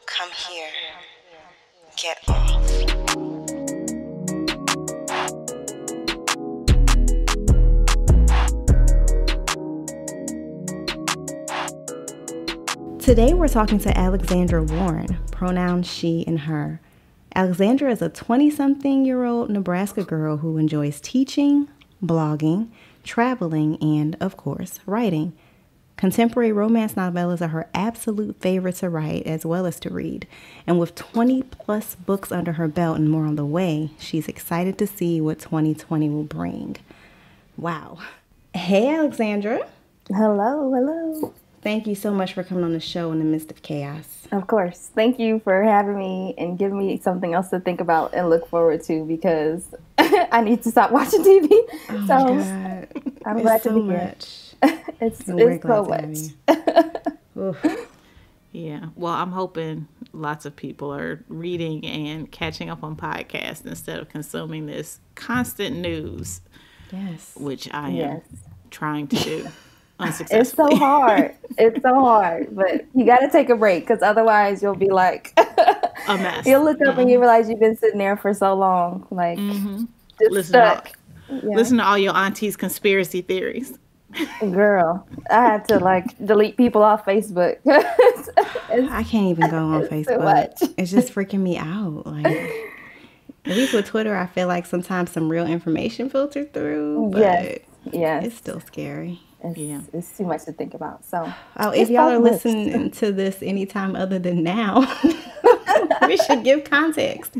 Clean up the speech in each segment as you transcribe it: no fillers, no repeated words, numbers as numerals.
Come here. Get off. Today we're talking to Alexandra Warren, pronouns she and her. Alexandra is a 20-something-year-old Nebraska girl who enjoys teaching, blogging, traveling, and, of course, writing. Contemporary romance novellas are her absolute favorite to write as well as to read. And with 20-plus books under her belt and more on the way, she's excited to see what 2020 will bring. Wow. Hey, Alexandra. Hello. Thank you so much for coming on the show in the midst of chaos. Of course. Thank you for having me and giving me something else to think about and look forward to because I need to stop watching TV. Oh my God. I'm glad to be here. It's so much. Yeah. Well, I'm hoping lots of people are reading and catching up on podcasts instead of consuming this constant news. Yes. Which I am trying to do. It's so hard. But you got to take a break because otherwise you'll be like a mess. You'll look up and you realize you've been sitting there for so long, like just stuck. Listen to all your auntie's conspiracy theories. Girl, I had to delete people off Facebook. I can't even go on Facebook. It's just freaking me out. At least with Twitter, I feel like sometimes some real information filters through, but it's still scary. It's too much to think about. So, if y'all are listening to this anytime other than now, we should give context.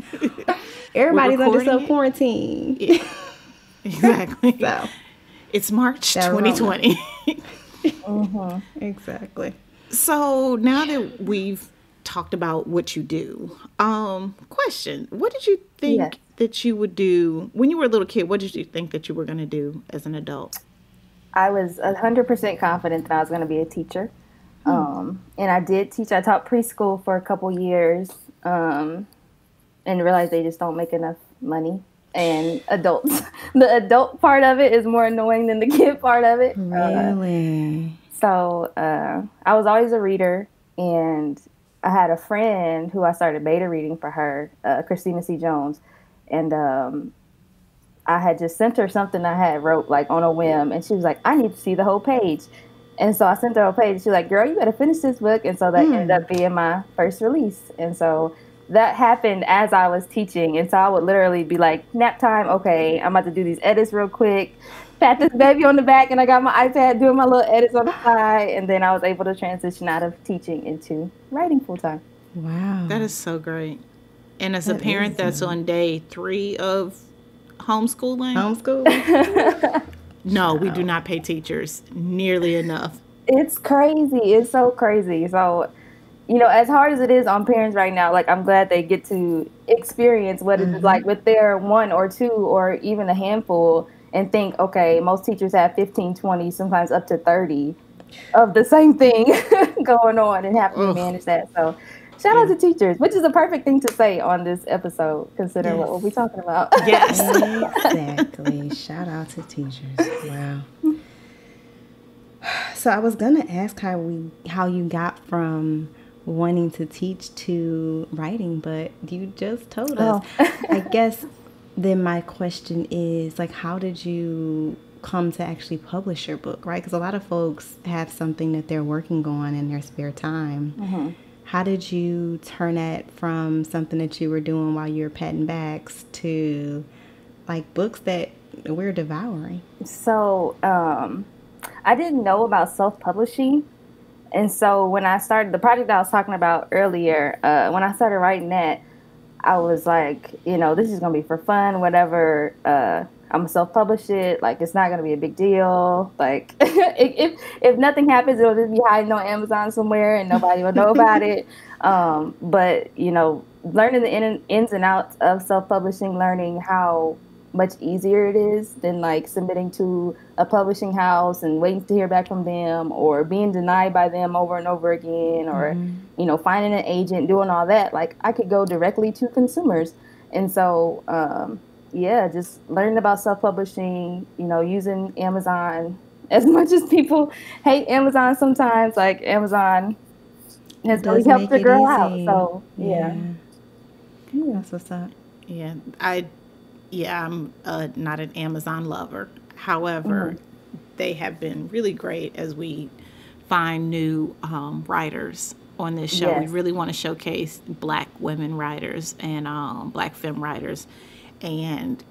Everybody's under self-quarantine. Yeah. Exactly. So, it's March 2020. Exactly. So now that we've talked about what you do, question, what did you think that you would do when you were a little kid? What did you think that you were going to do as an adult? I was 100% confident that I was going to be a teacher. And I did teach. I taught preschool for a couple years and realized they just don't make enough money. And adults, the adult part of it is more annoying than the kid part of it. Really? So I was always a reader, and I had a friend who I started beta reading for her, Christina C. Jones. And I had just sent her something I had wrote on a whim, and she was like, I need to see the whole page. And so I sent her a page. She's like, girl, you better finish this book. And so that ended up being my first release. And so that happened as I was teaching. And so I would literally be like, nap time. Okay, I'm about to do these edits real quick. Pat this baby on the back, and I got my iPad doing my little edits on the side. And then I was able to transition out of teaching into writing full time. Wow. That is so great. And as a parent that's on day 3 of homeschooling. No, we do not pay teachers nearly enough. It's crazy. It's so crazy. So, as hard as it is on parents right now, I'm glad they get to experience what it's like with their 1 or 2 or even a handful and think, okay, most teachers have 15, 20, sometimes up to 30 of the same thing going on and have to manage that. So shout out to teachers, which is a perfect thing to say on this episode, considering what we'll be talking about. Yes. Exactly. Shout out to teachers. Wow. So I was going to ask how you got from wanting to teach to writing, but you just told us. I guess then my question is, how did you come to actually publish your book, right? Because a lot of folks have something that they're working on in their spare time. How did you turn that from something that you were doing while you were patting backs to books that we're devouring? So I didn't know about self-publishing. And so when I started the project I was talking about earlier, when I started writing that, I was like, this is going to be for fun, whatever. I'm going to self-publish it. It's not going to be a big deal. If nothing happens, it'll just be hiding on Amazon somewhere and nobody will know about it. But, learning the ins and outs of self-publishing, learning how much easier it is than submitting to a publishing house and waiting to hear back from them or being denied by them over and over again or, finding an agent, doing all that. I could go directly to consumers. And so, just learning about self-publishing, using Amazon as much as people hate Amazon sometimes. Amazon has really does helped make the it girl out. easy. So Yeah. yeah. That's what's up. Yeah, I'm not an Amazon lover. However, they have been really great as we find new writers on this show. We Yes. really want to showcase Black women writers and Black femme writers, and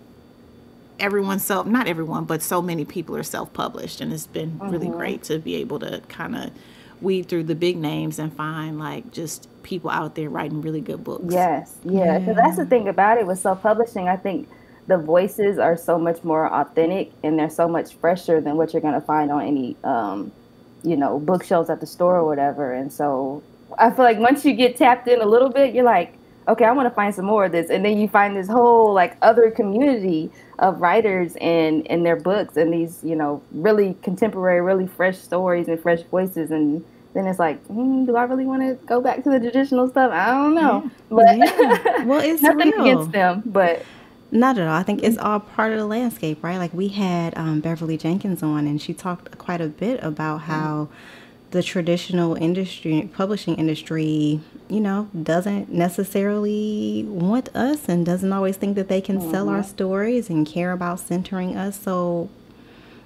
not everyone, but so many people are self-published, and it's been really great to be able to kind of weed through the big names and find like just people out there writing really good books. Yes, yeah, because that's the thing about it with self-publishing. I think the voices are so much more authentic and they're so much fresher than what you're going to find on any, bookshelves at the store or whatever. And so I feel like once you get tapped in a little bit, you're like, okay, I want to find some more of this. And then you find this whole like other community of writers and their books and these, really contemporary, really fresh stories and fresh voices. And then it's like, do I really want to go back to the traditional stuff? I don't know. But Well, it's nothing real. against them, but Not at all. I think it's all part of the landscape, right? Like we had Beverly Jenkins on, and she talked quite a bit about how the traditional industry, publishing industry, doesn't necessarily want us and doesn't always think that they can sell our stories and care about centering us. So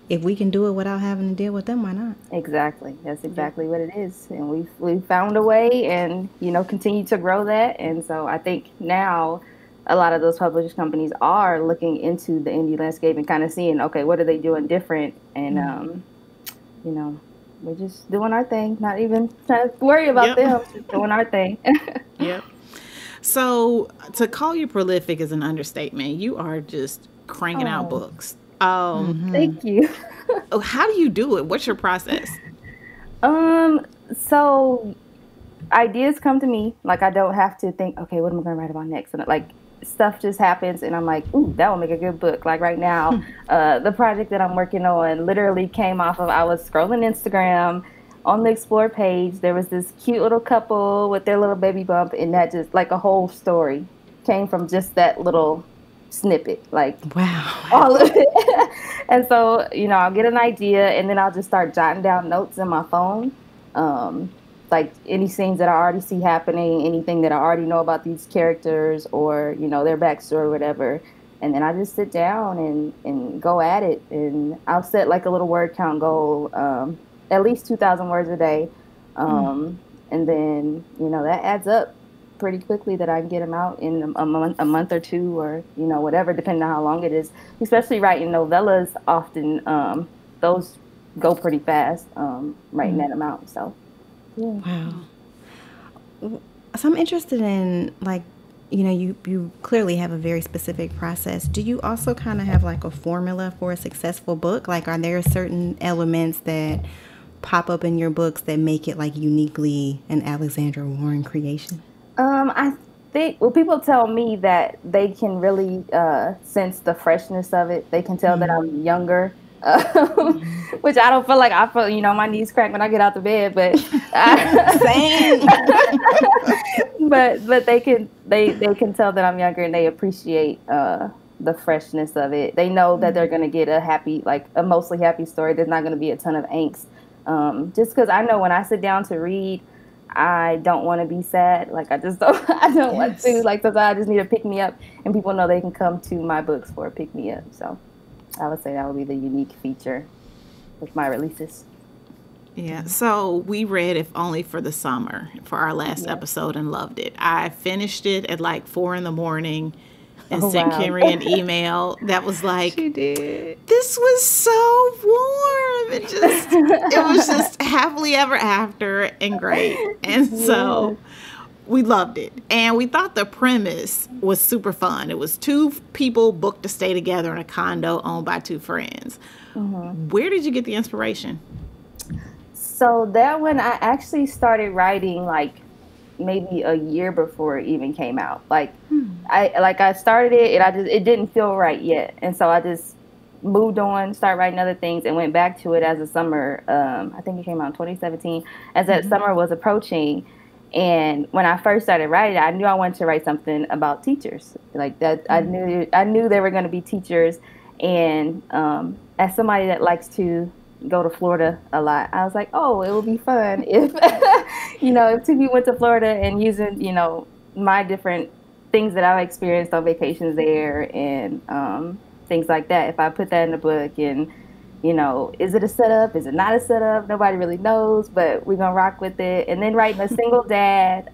if we can do it without having to deal with them, why not? exactly, that's exactly what it is. And we've found a way and, continue to grow that. And so I think now a lot of those publishing companies are looking into the indie landscape and kind of seeing, okay, what are they doing different? And, we're just doing our thing, not even trying to worry about them, just doing our thing. Yep. So to call you prolific is an understatement. You are just cranking out books. Thank you. How do you do it? What's your process? So ideas come to me. Like I don't have to think, okay, what am I going to write about next? And like stuff just happens and I'm like, ooh, that will make a good book. Like right now, the project that I'm working on literally came off of, I was scrolling Instagram on the Explore page. There was this cute little couple with their little baby bump, and that just like a whole story came from just that little snippet. Like Wow. all of it. And so, I'll get an idea and then I'll just start jotting down notes in my phone. Like any scenes that I already see happening, anything that I already know about these characters or, their backstory or whatever. And then I just sit down and go at it. And I'll set like a little word count goal, at least 2,000 words a day. And then, that adds up pretty quickly that I can get them out in a month or two or, whatever, depending on how long it is. Especially writing novellas, often those go pretty fast, writing that amount. So. Yeah. Wow. So I'm interested in, like, you clearly have a very specific process. Do you also kind of have like a formula for a successful book? Like, are there certain elements that pop up in your books that make it like uniquely an Alexandra Warren creation? I think, people tell me that they can really sense the freshness of it. They can tell that I'm younger. Which I don't feel like I feel, my knees crack when I get out the bed, but Same. but they can tell that I'm younger and they appreciate the freshness of it. They know that they're gonna get a mostly happy story. There's not gonna be a ton of angst. Just because I know when I sit down to read, I don't want to be sad. Like I don't want to. Like sometimes I just need to pick me up, and people know they can come to my books for a pick me up. So I would say that would be the unique feature with my releases. Yeah, so we read If Only for the Summer for our last episode and loved it. I finished it at like 4 a.m. and sent Kenrya an email that was like, She did. this was so warm. It was just happily ever after and great. And so we loved it. And we thought the premise was super fun. It was 2 people booked to stay together in a condo owned by 2 friends. Where did you get the inspiration? So that one, I actually started writing like maybe a year before it even came out. Like I started it and it didn't feel right yet. And so I just moved on, started writing other things and went back to it as the summer. I think it came out in 2017 as that summer was approaching. And when I first started writing, I knew I wanted to write something about teachers like that. I knew they were going to be teachers. And as somebody that likes to go to Florida a lot. I was like, oh, it would be fun if, if two people went to Florida and using, my different things that I've experienced on vacations there and things like that. If I put that in the book and, is it a setup? Is it not a setup? Nobody really knows, but we're going to rock with it. And then writing a single dad,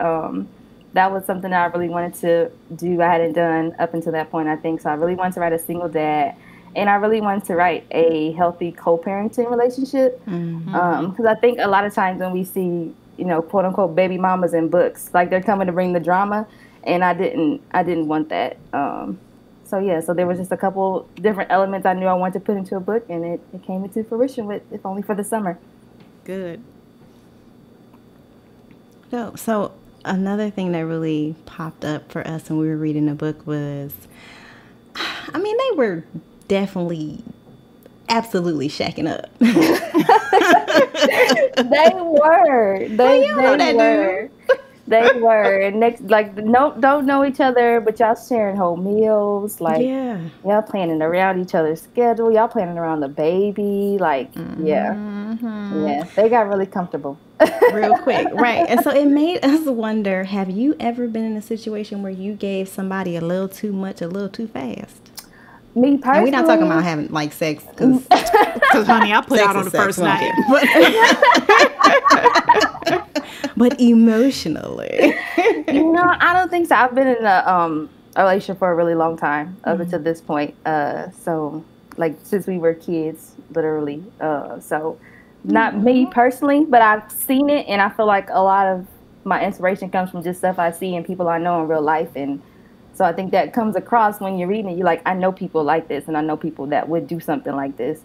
that was something that I really wanted to do. I hadn't done up until that point, I think. So I really wanted to write a single dad. And I really wanted to write a healthy co-parenting relationship. Because I think a lot of times when we see, quote unquote, baby mamas in books, like they're coming to bring the drama. And I didn't want that. So there was just a couple different elements I knew I wanted to put into a book, and it came into fruition with If Only for the Summer. Good. So another thing that really popped up for us when we were reading the book was, they were definitely, absolutely shacking up. They were. They were. They were. And next, don't know each other, but y'all sharing whole meals. Y'all planning around each other's schedule. Y'all planning around the baby. Yeah, they got really comfortable. Real quick, right. And so it made us wonder, have you ever been in a situation where you gave somebody a little too much, a little too fast? Me personally. And we're not talking about having sex, because honey, I put out on the first night. But emotionally. I don't think so. I've been in a relationship for a really long time up until this point. Since we were kids, literally. Not me personally, but I've seen it, and I feel like a lot of my inspiration comes from just stuff I see and people I know in real life. And so I think that comes across when you're reading it. You're like, I know people like this, and I know people that would do something like this.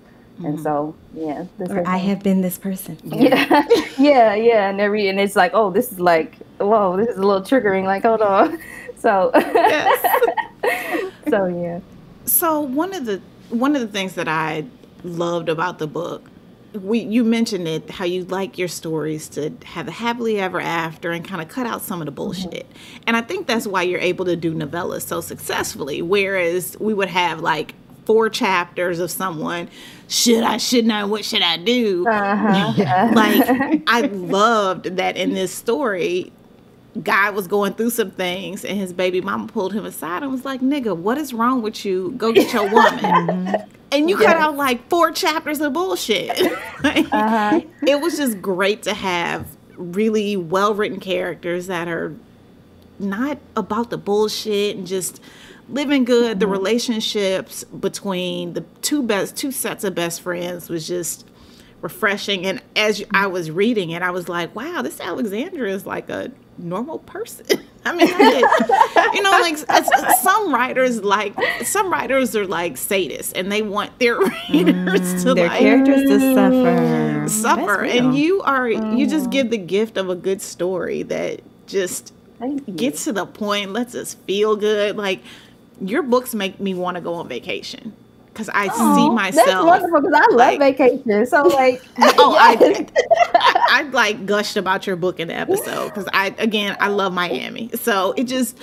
And so, yeah. I have been this person. Yeah. Yeah. And it's like, oh, this is like, whoa, this is a little triggering. Like, hold on. So, yes. So, yeah. So one of the things that I loved about the book, you mentioned it, how you like your stories to have a happily ever after and kind of cut out some of the bullshit. And I think that's why you're able to do novellas so successfully. Whereas we would have 4 chapters of someone, should I, what should I do? I loved that in this story, guy was going through some things and his baby mama pulled him aside and was like, nigga, what is wrong with you? Go get your woman. And you cut out 4 chapters of bullshit. It was just great to have really well-written characters that are not about the bullshit and just living good. The relationships between the two sets of best friends was just refreshing. And as I was reading it, I was like, wow, this Alexandra is like a normal person. some writers are like sadists, and they want their readers to their characters to suffer. And you just give the gift of a good story that just gets to the point, lets us feel good. Your books make me want to go on vacation. Because I see myself. That's wonderful, because I love vacation. So, I gushed about your book in the episode. Because, I love Miami. So, it just,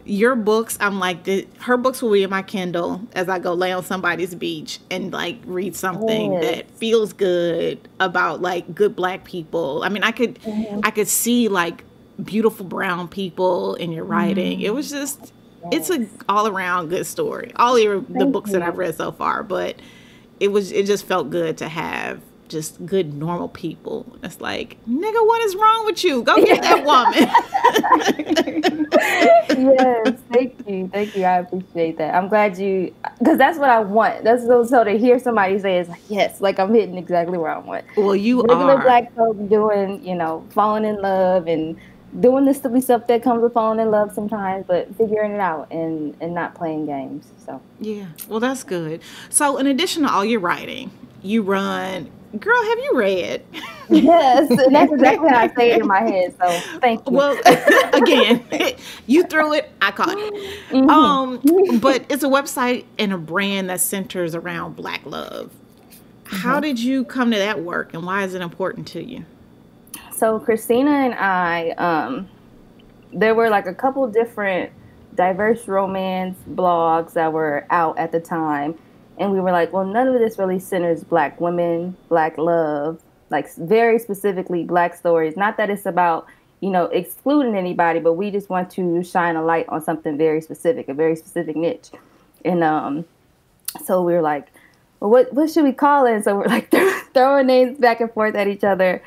your books, I'm like, her books will be in my Kindle as I go lay on somebody's beach and, read something that feels good about, good Black people. I could see, beautiful brown people in your writing. It was just... It's an all-around good story. The books that I've read so far, but it just felt good to have just good, normal people. It's like, nigga, what is wrong with you? Go get that woman. Yes, thank you. I appreciate that. I'm glad because that's what I want. That's so to hear somebody say it's yes, I'm hitting exactly where I want. Well, you regular are. Black folk doing, falling in love and doing the silly stuff that comes with falling in love sometimes, but figuring it out and not playing games. So yeah, well, that's good. So in addition to all your writing, you run. Girl, have you read? Yes, and that's exactly how I say it in my head. So thank you. Well, again, you threw it, I caught it. But it's a website and a brand that centers around Black love. How did you come to that work, and why is it important to you? So Christina and I, there were a couple different diverse romance blogs that were out at the time. And we were like, well, none of this really centers Black women, Black love, like very specifically Black stories. Not that it's about, excluding anybody, but we just want to shine a light on something very specific, a very specific niche. And so we were like, well, what should we call it? And so we're like throwing names back and forth at each other.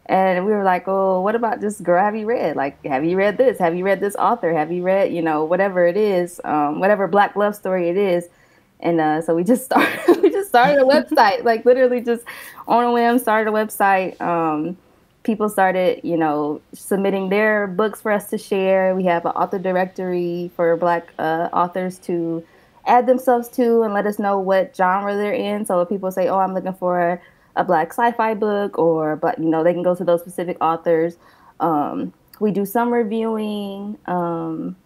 And we were like, oh, what about just girl, have you read? Like, have you read this? Have you read this author? Have you read, whatever it is, whatever Black love story it is? And so we just started a website, like literally just on a whim, started a website. People started, submitting their books for us to share. We have an author directory for Black authors to add themselves to and let us know what genre they're in. So if people say, oh, I'm looking for a Black sci-fi book, but they can go to those specific authors. We do some reviewing. And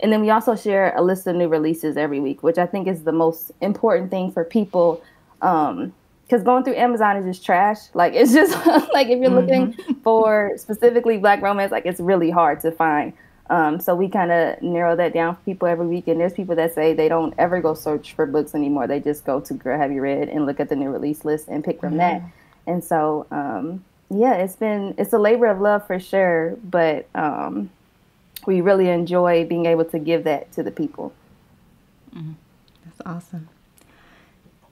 then we also share a list of new releases every week, which I think is the most important thing for people. Because going through Amazon is just trash. Like, it's just like if you're looking for specifically Black romance, like it's really hard to find. So we kind of narrow that down for people every week. And there's people that say they don't ever go search for books anymore. They just go to Girl, Have You Read and look at the new release list and pick from that. And so, it's a labor of love for sure. But we really enjoy being able to give that to the people. That's awesome.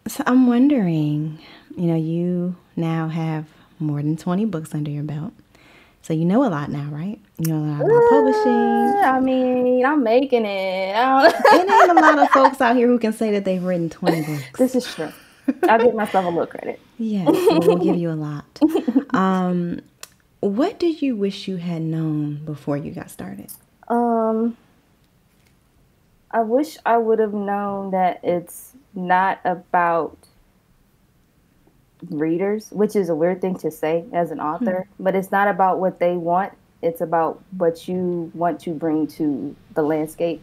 So I'm wondering, you now have more than 20 books under your belt. So you know a lot now, right? You know a lot about publishing. I mean, I'm making it. There ain't a lot of folks out here who can say that they've written 20 books. This is true. I'll give myself a little credit. Yes, we'll give you a lot. What did you wish you had known before you got started? I wish I would have known that it's not about readers, which is a weird thing to say as an author, but it's not about what they want. It's about what you want to bring to the landscape.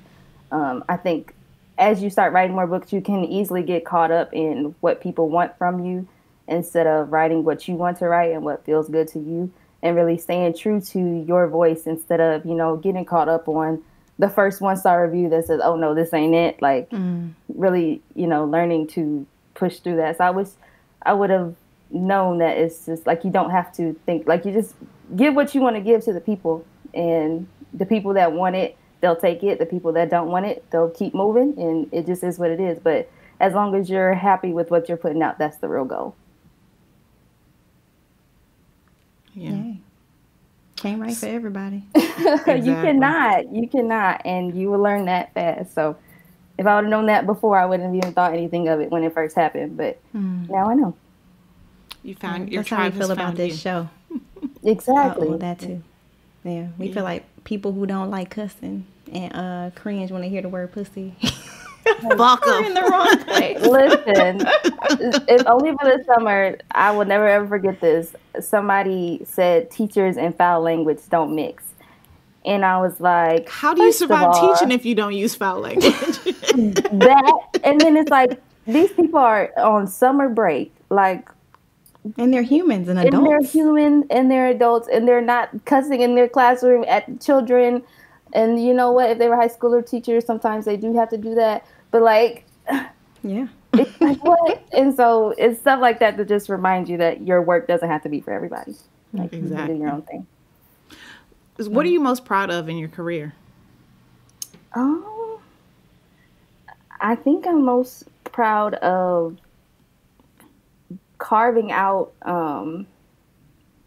I think as you start writing more books, you can easily get caught up in what people want from you instead of writing what you want to write and what feels good to you, and really staying true to your voice instead of, getting caught up on the first 1-star review that says, oh no, this ain't it. Like really, learning to push through that. So I wish I would have known that it's just like, you don't have to think, like you just give what you want to give to the people, and the people that want it, they'll take it. The people that don't want it, they'll keep moving, and it just is what it is. But as long as you're happy with what you're putting out, that's the real goal. Yeah. Yay. Can't write for everybody. Exactly. You cannot, and you will learn that fast. So if I would have known that before, I wouldn't have even thought anything of it when it first happened. But now I know. You found your That's how we tribe feel has about found this you. show. Exactly. Well, that too. Yeah, we feel like people who don't like cussing and cringe when they hear the word pussy. Fuck We're in the wrong place. Listen, if only for the summer, I will never ever forget this. Somebody said teachers and foul language don't mix. And I was like, How do you first of survive all, teaching if you don't use foul language? that? And then it's like, these people are on summer break. Like, And they're humans and adults. and they're human and they're adults and they're not cussing in their classroom at children. And you know what? If they were high school or teachers, sometimes they do have to do that. But like, Yeah. it's like what? And so it's stuff like that that just reminds you that your work doesn't have to be for everybody. Like, you can Exactly. do your own thing. What are you most proud of in your career? I think I'm most proud of carving out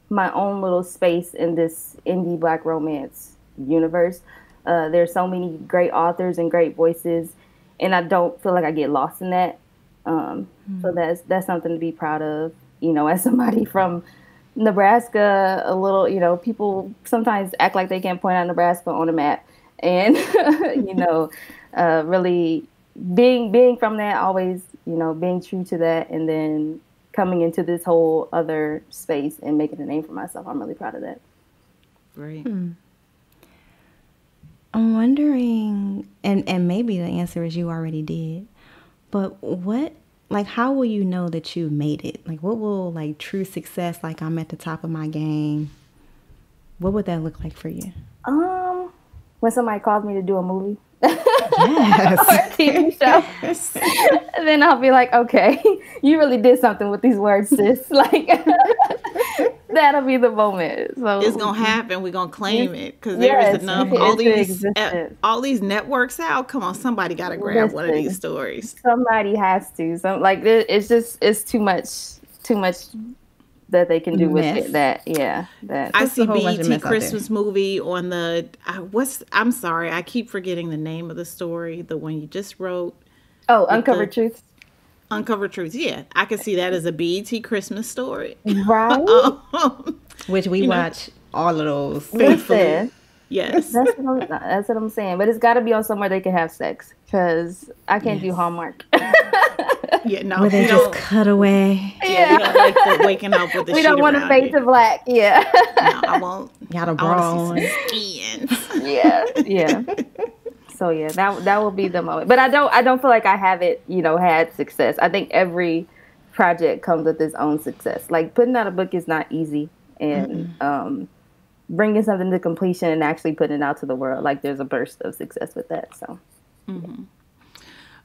my own little space in this indie Black romance universe. There's so many great authors and great voices, and I don't feel like I get lost in that. So that's something to be proud of. As somebody from Nebraska, a little, people sometimes act like they can't point out Nebraska on a map, and really being from that, always, being true to that, and then coming into this whole other space and making a name for myself. I'm really proud of that. Great. I'm wondering, and maybe the answer is you already did, but how will you know that you made it? Like, what will, true success, I'm at the top of my game, what would that look like for you? When somebody calls me to do a movie. Yes. or a TV show. And then I'll be like, okay, you really did something with these words, sis. Like, that'll be the moment. So it's gonna happen. We're gonna claim it because yes, there is enough. All these networks out. Come on, somebody got to grab one of these stories. Somebody has to. It's too much that they can do with it. I see BET Christmas movie on the I'm sorry, I keep forgetting the name of the story, the one you just wrote. Oh, Uncovered Truth. Uncovered Truth. Yeah, I can see that as a BET Christmas story, right? Which we watch all of those. Listen, yes, that's what I'm saying. But it's got to be on somewhere they can have sex, because I can't do Hallmark. Yeah, no, where they just cut away. Yeah, we don't like the waking up with the we don't want to fade to black. Yeah, no, I won't. Got a bra on. Yeah. So yeah, that will be the moment. But I don't feel like I haven't, had success. I think every project comes with its own success. Like putting out a book is not easy, and bringing something to completion and actually putting it out to the world, like there's a burst of success with that. So. Mm-hmm.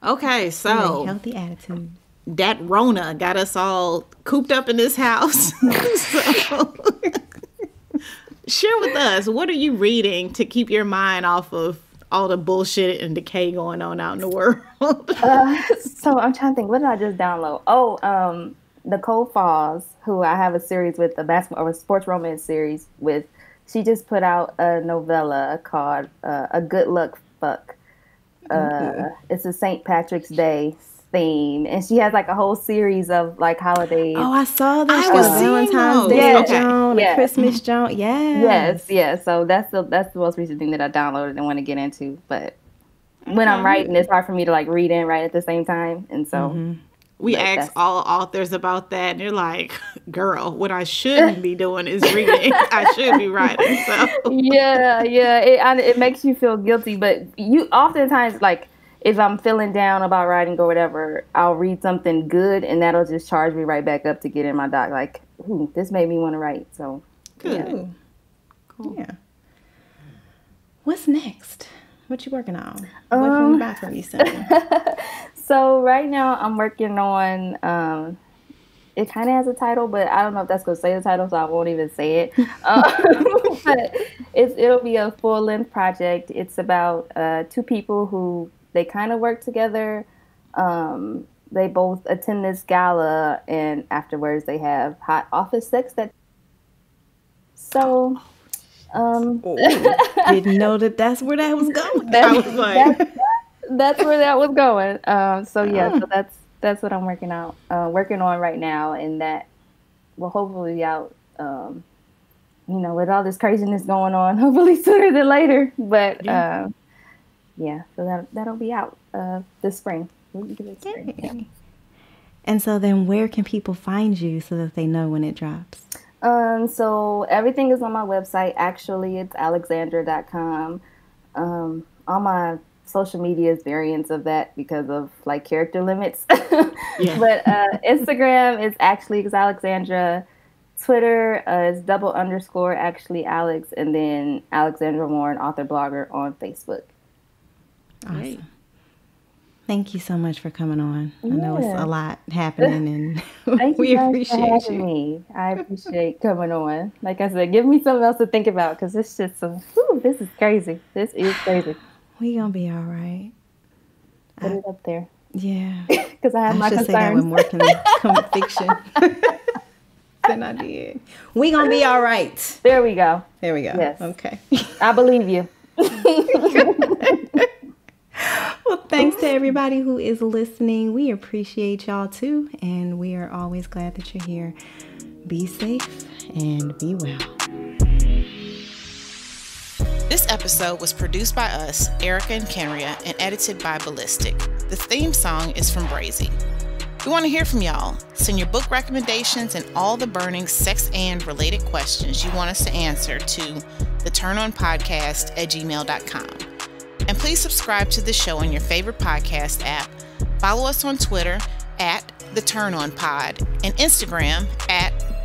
Okay, so healthy attitude. That Rona got us all cooped up in this house. So, share with us, what are you reading to keep your mind off of all the bullshit and decay going on out in the world? So I'm trying to think, what did I just download? Oh, Nicole Falls, who I have a series with, a sports romance series with. She just put out a novella called A Good Luck Fuck. It's a St. Patrick's Day theme, and she has like a whole series of like holidays. Oh, I saw that. I was Valentine's Day Joan, a Christmas Joan. Yes. So that's the most recent thing that I downloaded and want to get into. But when I'm writing, it's hard for me to like read and write at the same time, and so we ask all authors about that, and they're like, "Girl, what I shouldn't be doing is reading. I should be writing." So yeah, it makes you feel guilty, but you oftentimes like. If I'm feeling down about writing or whatever, I'll read something good, and that'll just charge me right back up to get in my doc. Like, this made me want to write. So, good. Yeah. Cool. Yeah. What's next? What you working on? What can we buy from you soon? So right now I'm working on. It kind of has a title, but I don't know if that's going to say the title, so I won't even say it. But it'll be a full-length project. It's about two people who. They kind of work together. They both attend this gala, and afterwards they have hot office sex. Didn't know that's where that was going. That's where that was going. So that's what I'm working on right now, and that will hopefully be out. With all this craziness going on, hopefully sooner than later. But. So that'll be out this spring. And so then where can people find you so that they know when it drops? So everything is on my website. Actually, it's alexandra.com. All my social media is variants of that because of like character limits. Yeah. But Instagram is actually Alexandra. Twitter is __ actually Alex, and then Alexandra Warren, author blogger on Facebook. Awesome. Great. Thank you so much for coming on. I know it's a lot happening, and we appreciate you. I appreciate coming on. Like I said, give me something else to think about because it's just this is crazy. This is crazy. We gonna be all right. Put it up there. Yeah. Because I have my concerns. I should say that when working in fiction. Then I did. We gonna be all right. There we go. Yes. Okay. I believe you. Well, thanks to everybody who is listening. We appreciate y'all too, and we are always glad that you're here. Be safe and be well. This episode was produced by us, Erica and Kenrya, and edited by Ballistic. The theme song is from Brazy. We want to hear from y'all. Send your book recommendations and all the burning sex and related questions you want us to answer to theturnonpodcast@gmail.com. And please subscribe to the show on your favorite podcast app. Follow us on Twitter @TheTurnOnPod and Instagram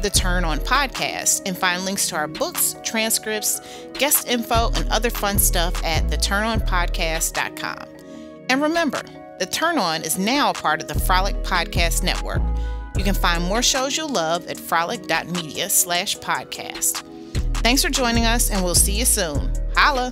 @TheTurnOnPodcast, and find links to our books, transcripts, guest info, and other fun stuff at theturnonpodcast.com. And remember, The Turn On is now a part of the Frolic Podcast Network. You can find more shows you'll love at frolic.media/podcast. Thanks for joining us, and we'll see you soon. Holla!